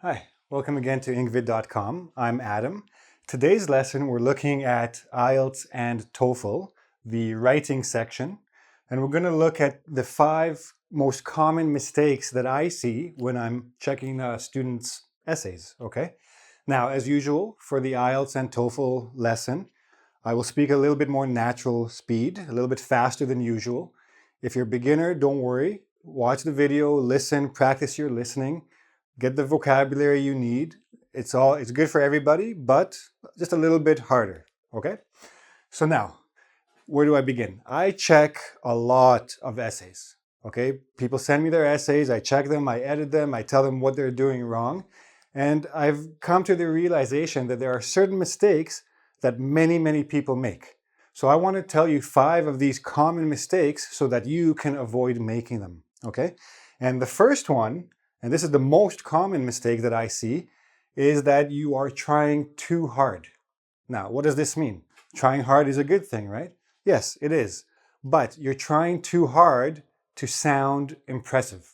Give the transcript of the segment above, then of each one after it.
Hi, welcome again to engVid.com. I'm Adam. Today's lesson we're looking at IELTS and TOEFL, the writing section, and we're going to look at the 5 most common mistakes that I see when I'm checking students' essays, okay? Now, as usual, for the IELTS and TOEFL lesson, I will speak a little bit more natural speed, a little bit faster than usual. If you're a beginner, don't worry. Watch the video, listen, practice your listening. Get the vocabulary you need. It's good for everybody, but just a little bit harder, okay? So now, where do I begin? I check a lot of essays, okay? People send me their essays, I check them, I edit them, I tell them what they're doing wrong. And I've come to the realization that there are certain mistakes that many people make. So I want to tell you 5 of these common mistakes so that you can avoid making them, okay? And the first one, and this is the most common mistake that I see, is that you are trying too hard. Now, what does this mean? Trying hard is a good thing, right? Yes, it is. But you're trying too hard to sound impressive,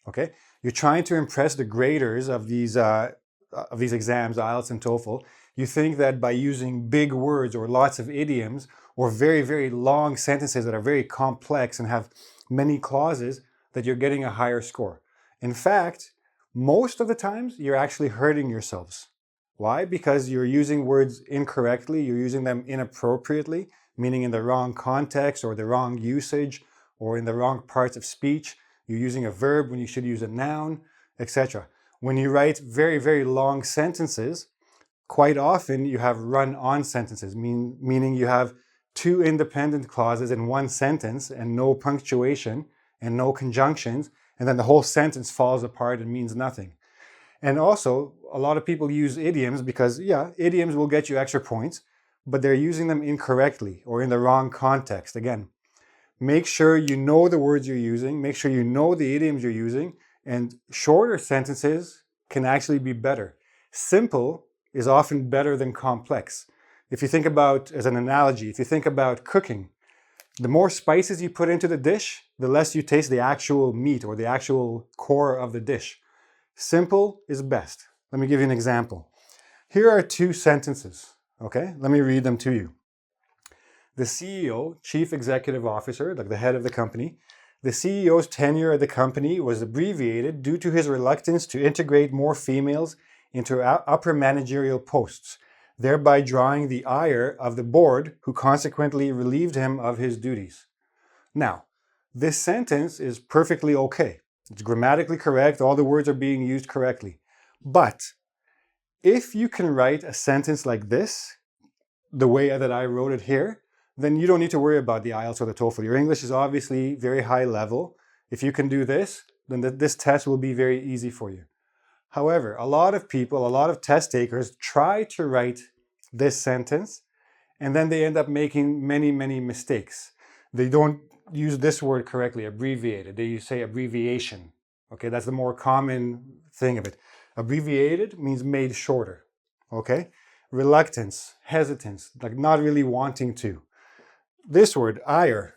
okay? You're trying to impress the graders of these exams, IELTS and TOEFL. You think that by using big words or lots of idioms or very long sentences that are very complex and have many clauses, that you're getting a higher score. In fact, most of the times you're actually hurting yourselves. Why? Because you're using words incorrectly, you're using them inappropriately, meaning in the wrong context or the wrong usage or in the wrong parts of speech. You're using a verb when you should use a noun, etc. When you write very long sentences, quite often you have run-on sentences, meaning you have 2 independent clauses in one sentence and no punctuation and no conjunctions, and then the whole sentence falls apart and means nothing. And also, a lot of people use idioms because, yeah, idioms will get you extra points, but they're using them incorrectly or in the wrong context. Again, make sure you know the words you're using, make sure you know the idioms you're using, and shorter sentences can actually be better. Simple is often better than complex. If you think about, as an analogy, if you think about cooking, the more spices you put into the dish, the less you taste the actual meat or the actual core of the dish. Simple is best. Let me give you an example. Here are 2 sentences, okay? Let me read them to you. The CEO, Chief Executive Officer, like the head of the company, the CEO's tenure at the company was abbreviated due to his reluctance to integrate more females into upper managerial posts, thereby drawing the ire of the board, who consequently relieved him of his duties. Now, this sentence is perfectly okay. It's grammatically correct, all the words are being used correctly. But if you can write a sentence like this, the way that I wrote it here, then you don't need to worry about the IELTS or the TOEFL. Your English is obviously very high level. If you can do this, then this test will be very easy for you. However, a lot of people, a lot of test takers try to write this sentence and then they end up making many mistakes. They don't use this word correctly, abbreviated. They say abbreviation. Okay, that's the more common thing of it. Abbreviated means made shorter. Okay? Reluctance, hesitance, like not really wanting to. This word, ire.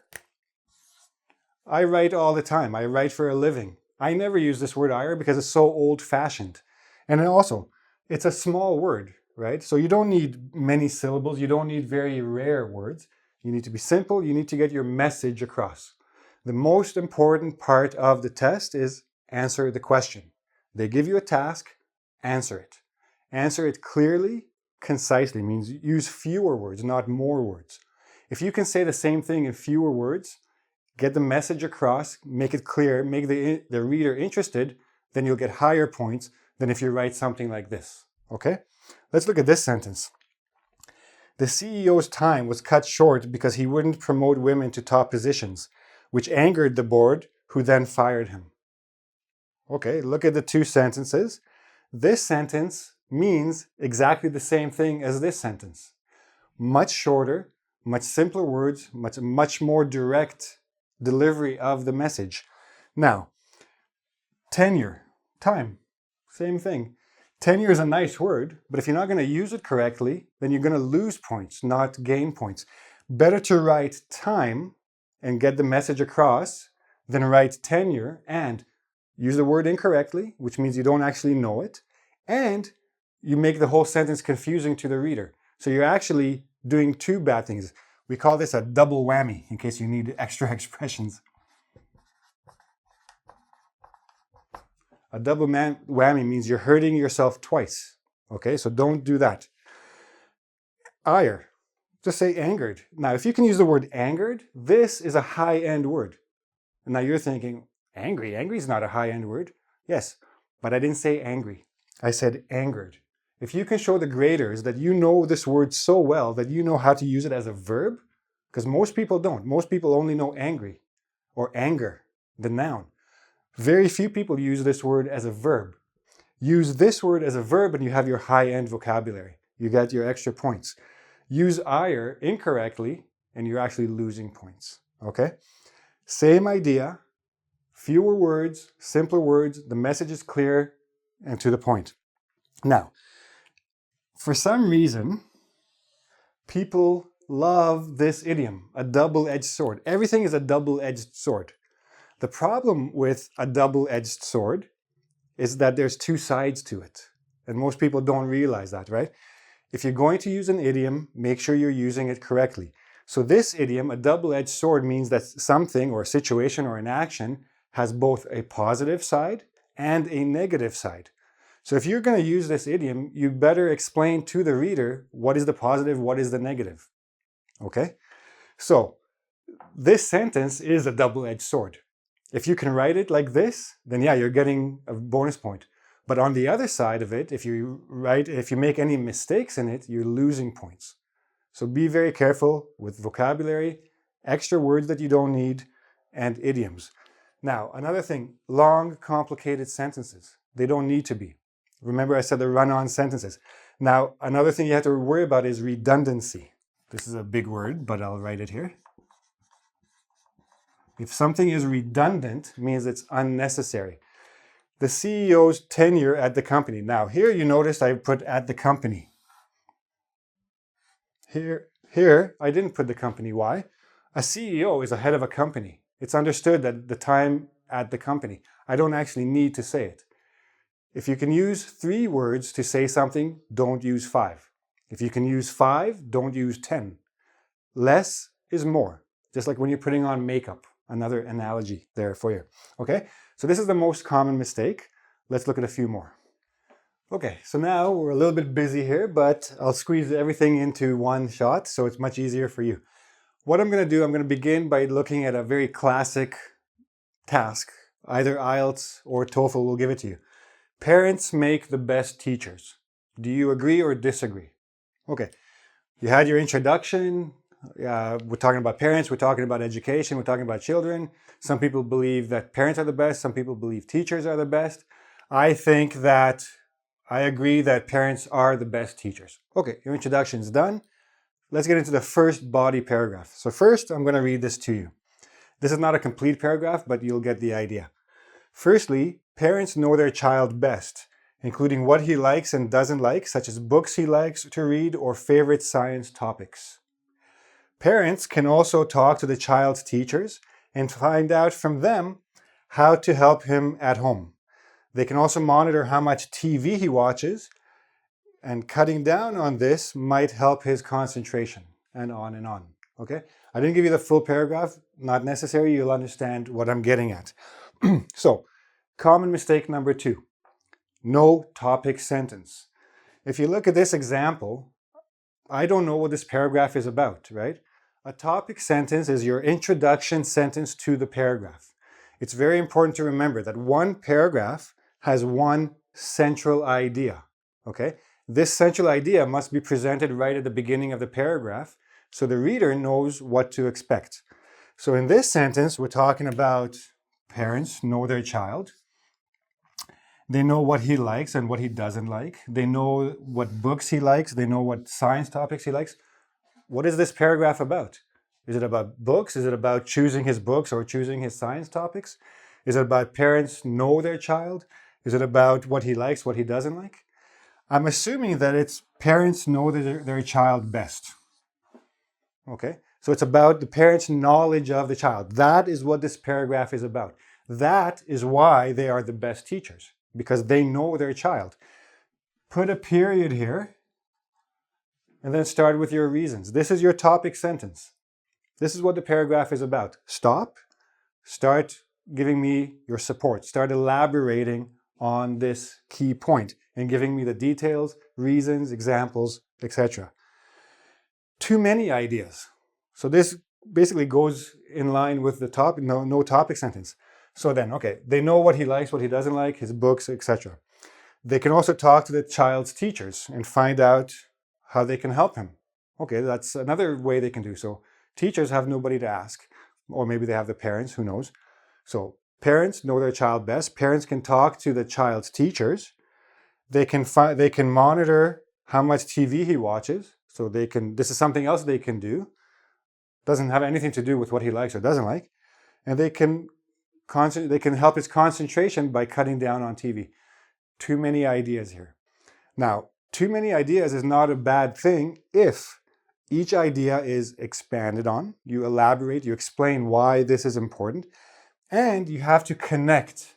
I write all the time. I write for a living. I never use this word ire because it's so old-fashioned. And then also, it's a small word, right? So you don't need many syllables. You don't need very rare words. You need to be simple. You need to get your message across. The most important part of the test is answer the question. They give you a task, answer it. Answer it clearly, concisely, means use fewer words, not more words. If you can say the same thing in fewer words, get the message across, make it clear, make the reader interested, then you'll get higher points than if you write something like this, okay? Let's look at this sentence. The CEO's time was cut short because he wouldn't promote women to top positions, which angered the board, who then fired him. Okay, look at the 2 sentences. This sentence means exactly the same thing as this sentence. Much shorter, much simpler words, much more direct delivery of the message. Now, tenure, time, same thing. Tenure is a nice word, but if you're not going to use it correctly, then you're going to lose points, not gain points. Better to write time and get the message across than write tenure and use the word incorrectly, which means you don't actually know it, and you make the whole sentence confusing to the reader. So you're actually doing two bad things. We call this a double whammy, in case you need extra expressions. A double whammy means you're hurting yourself twice. Okay, so don't do that. Ire. Just say angered. Now, if you can use the word angered, this is a high-end word. And now you're thinking, angry? Angry is not a high-end word. Yes, but I didn't say angry. I said angered. If you can show the graders that you know this word so well that you know how to use it as a verb, because most people don't. Most people only know angry or anger, the noun. Very few people use this word as a verb. Use this word as a verb and you have your high-end vocabulary. You get your extra points. Use ire incorrectly and you're actually losing points. Okay? Same idea, fewer words, simpler words, the message is clear and to the point. Now, for some reason, people love this idiom, a double-edged sword. Everything is a double-edged sword. The problem with a double-edged sword is that there's two sides to it. And most people don't realize that, right? If you're going to use an idiom, make sure you're using it correctly. So this idiom, a double-edged sword, means that something or a situation or an action has both a positive side and a negative side. So if you're going to use this idiom, you better explain to the reader what is the positive, what is the negative. Okay? So this sentence is a double-edged sword. If you can write it like this, then yeah, you're getting a bonus point. But on the other side of it, if you make any mistakes in it, you're losing points. So be very careful with vocabulary, extra words that you don't need, and idioms. Now, another thing, long, complicated sentences. They don't need to be. Remember I said the run-on sentences. Now, another thing you have to worry about is redundancy. This is a big word, but I'll write it here. If something is redundant, it means it's unnecessary. The CEO's tenure at the company. Now, here you notice I put at the company. Here, I didn't put the company. Why? A CEO is a head of a company. It's understood that the time at the company. I don't actually need to say it. If you can use 3 words to say something, don't use 5. If you can use 5, don't use 10. Less is more. Just like when you're putting on makeup. Another analogy there for you. Okay, so this is the most common mistake. Let's look at a few more. Okay, so now we're a little bit busy here, but I'll squeeze everything into one shot so it's much easier for you. What I'm going to do, I'm going to begin by looking at a very classic task. Either IELTS or TOEFL will give it to you. Parents make the best teachers. Do you agree or disagree? Okay, you had your introduction. We're talking about parents, we're talking about education, we're talking about children. Some people believe that parents are the best, some people believe teachers are the best. I agree that parents are the best teachers. Okay, your introduction is done. Let's get into the first body paragraph. So first, I'm going to read this to you. This is not a complete paragraph, but you'll get the idea. Firstly, parents know their child best, including what he likes and doesn't like, such as books he likes to read or favorite science topics. Parents can also talk to the child's teachers and find out from them how to help him at home. They can also monitor how much TV he watches, and cutting down on this might help his concentration, and on and on. Okay? I didn't give you the full paragraph, not necessary, you'll understand what I'm getting at. So, common mistake number 2, no topic sentence. If you look at this example, I don't know what this paragraph is about, right? A topic sentence is your introduction sentence to the paragraph. It's very important to remember that one paragraph has one central idea, okay? This central idea must be presented right at the beginning of the paragraph so the reader knows what to expect. So in this sentence, we're talking about parents know their child. They know what he likes and what he doesn't like. They know what books he likes. They know what science topics he likes. What is this paragraph about? Is it about books? Is it about choosing his books or choosing his science topics? Is it about parents know their child? Is it about what he likes, what he doesn't like? I'm assuming that it's parents know their child best. Okay? So it's about the parents' knowledge of the child. That is what this paragraph is about. That is why they are the best teachers, because they know their child. Put a period here, and then start with your reasons. This is your topic sentence. This is what the paragraph is about. Stop, start giving me your support. Start elaborating on this key point and giving me the details, reasons, examples, etc. Too many ideas. So this basically goes in line with the topic, no topic sentence. So then, okay, they know what he likes, what he doesn't like, his books, etc. They can also talk to the child's teachers and find out how they can help him. Okay, that's another way they can do so. Teachers have nobody to ask, or maybe they have the parents, who knows. So parents know their child best. Parents can talk to the child's teachers. They can monitor how much TV he watches. So this is something else they can do. Doesn't have anything to do with what he likes or doesn't like. And they can help his concentration by cutting down on TV. Too many ideas here. Now, too many ideas is not a bad thing if each idea is expanded on, you elaborate, you explain why this is important, and you have to connect,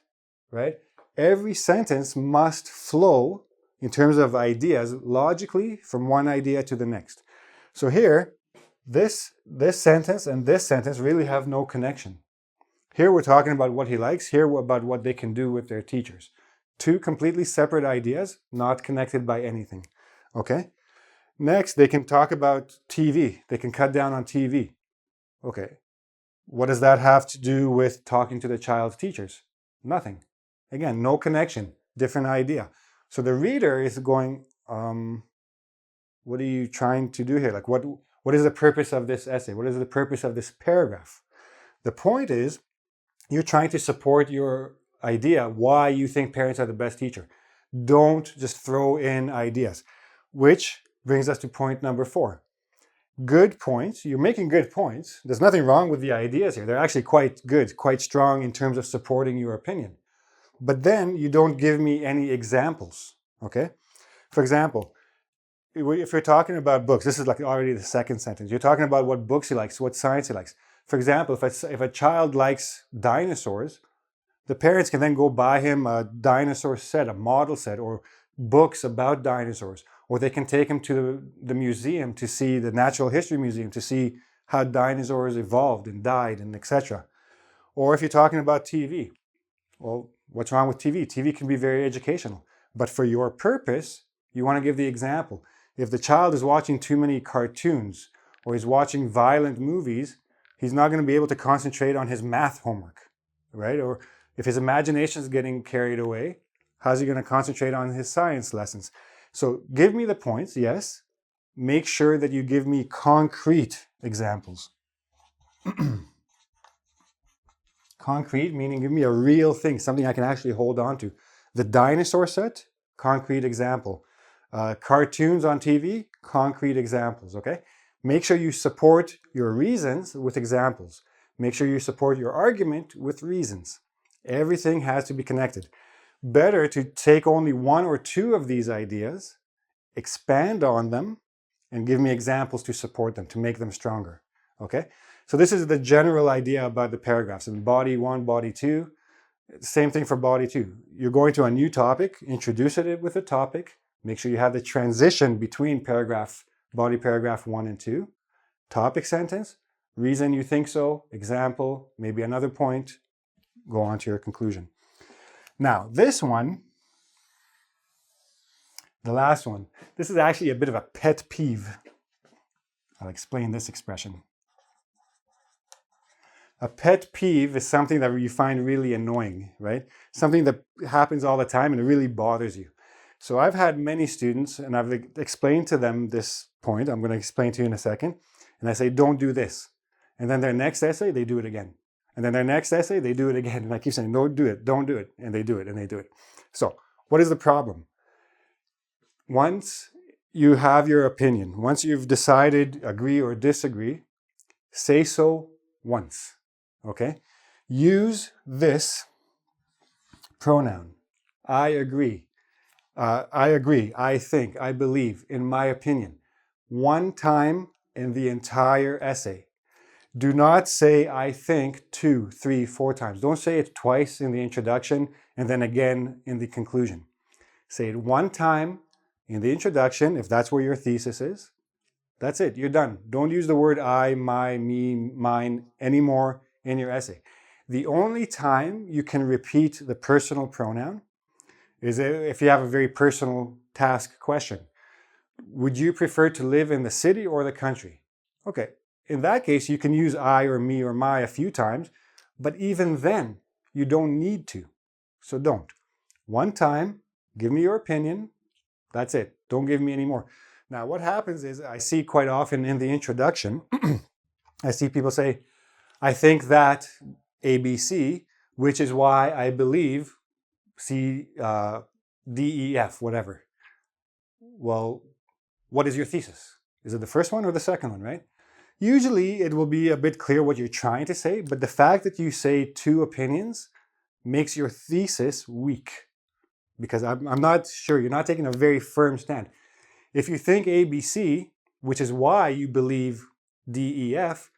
right? Every sentence must flow in terms of ideas logically from one idea to the next. So here, this sentence and this sentence really have no connection. Here we're talking about what he likes, here about what they can do with their teachers. Two completely separate ideas, not connected by anything, okay? Next, they can talk about TV. They can cut down on TV. Okay, what does that have to do with talking to the child's teachers? Nothing. Again, no connection, different idea. So the reader is going, what are you trying to do here? Like, what is the purpose of this essay? What is the purpose of this paragraph? The point is, you're trying to support your idea why you think parents are the best teacher. Don't just throw in ideas, which brings us to point number 4. Good points. You're making good points. There's nothing wrong with the ideas here. They're actually quite good, quite strong in terms of supporting your opinion. But then you don't give me any examples, okay? For example, if you're talking about books, this is like already the second sentence. You're talking about what books he likes, what science he likes. For example, if a child likes dinosaurs, the parents can then go buy him a dinosaur set, a model set, or books about dinosaurs. Or they can take him to the museum to see, the Natural History Museum, to see how dinosaurs evolved and died and etc. Or if you're talking about TV, well, what's wrong with TV? TV can be very educational. But for your purpose, you want to give the example. If the child is watching too many cartoons or he's watching violent movies, he's not going to be able to concentrate on his math homework, right? Or if his imagination is getting carried away, how's he going to concentrate on his science lessons? So give me the points, yes. Make sure that you give me concrete examples. Concrete meaning give me a real thing, something I can actually hold on to. The dinosaur set, concrete example. Cartoons on TV, concrete examples, okay? Make sure you support your reasons with examples. Make sure you support your argument with reasons. Everything has to be connected. Better to take only one or two of these ideas, expand on them, and give me examples to support them, to make them stronger, okay? So this is the general idea about the paragraphs. In body 1, body 2, same thing for body 2. You're going to a new topic, introduce it with a topic, make sure you have the transition between body paragraph 1 and 2, topic sentence, reason you think so, example, maybe another point, go on to your conclusion. Now, this one, the last one, this is actually a bit of a pet peeve. I'll explain this expression. A pet peeve is something that you find really annoying, right? Something that happens all the time and it really bothers you. So I've had many students and I've explained to them this point. I'm going to explain to you in a second. And I say, don't do this. And then their next essay, they do it again. And then their next essay, they do it again. And I keep saying, don't do it, don't do it. And they do it, and they do it. So what is the problem? Once you have your opinion, once you've decided, agree or disagree, say so once, okay? Use this pronoun. I agree, I think, I believe, in my opinion. One time in the entire essay. Do not say I think 2, 3, 4 times. Don't say it twice in the introduction and then again in the conclusion. Say it one time in the introduction, if that's where your thesis is, that's it, you're done. Don't use the word I, my, me, mine anymore in your essay. The only time you can repeat the personal pronoun is if you have a very personal task question. Would you prefer to live in the city or the country? Okay, in that case, you can use I or me or my a few times, but even then, you don't need to. So don't. One time, give me your opinion. That's it. Don't give me any more. Now, what happens is I see quite often in the introduction, I see people say, I think that ABC, which is why I believe C, D, E, F, whatever. Well, what is your thesis? Is it the first one or the second one, right? Usually it will be a bit clear what you're trying to say, but the fact that you say two opinions makes your thesis weak. Because I'm not sure, you're not taking a very firm stand. If you think ABC, which is why you believe DEF,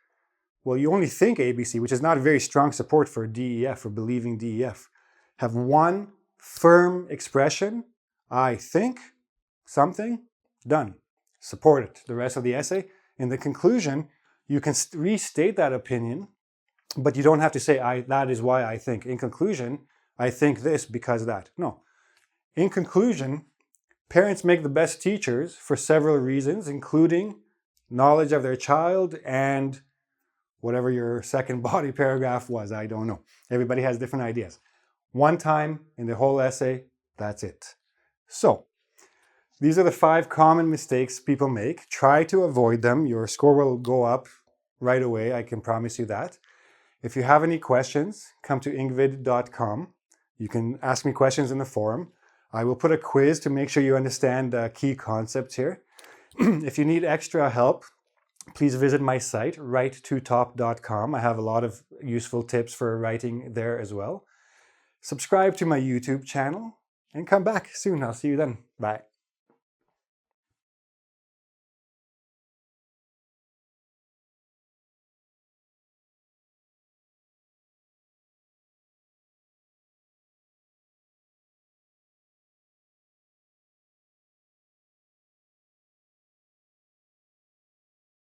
well, you only think ABC, which is not very strong support for DEF or believing DEF. Have one firm expression, I think something, done. Support it. The rest of the essay. In the conclusion, you can restate that opinion, but you don't have to say, that is why I think. In conclusion, I think this because that. No. In conclusion, parents make the best teachers for several reasons, including knowledge of their child and whatever your second body paragraph was. I don't know. Everybody has different ideas. One time in the whole essay, that's it. So, these are the 5 common mistakes people make. Try to avoid them. Your score will go up right away. I can promise you that. If you have any questions, come to engVid.com. You can ask me questions in the forum. I will put a quiz to make sure you understand the key concepts here. If you need extra help, please visit my site, write2top.com. I have a lot of useful tips for writing there as well. Subscribe to my YouTube channel and come back soon. I'll see you then. Bye.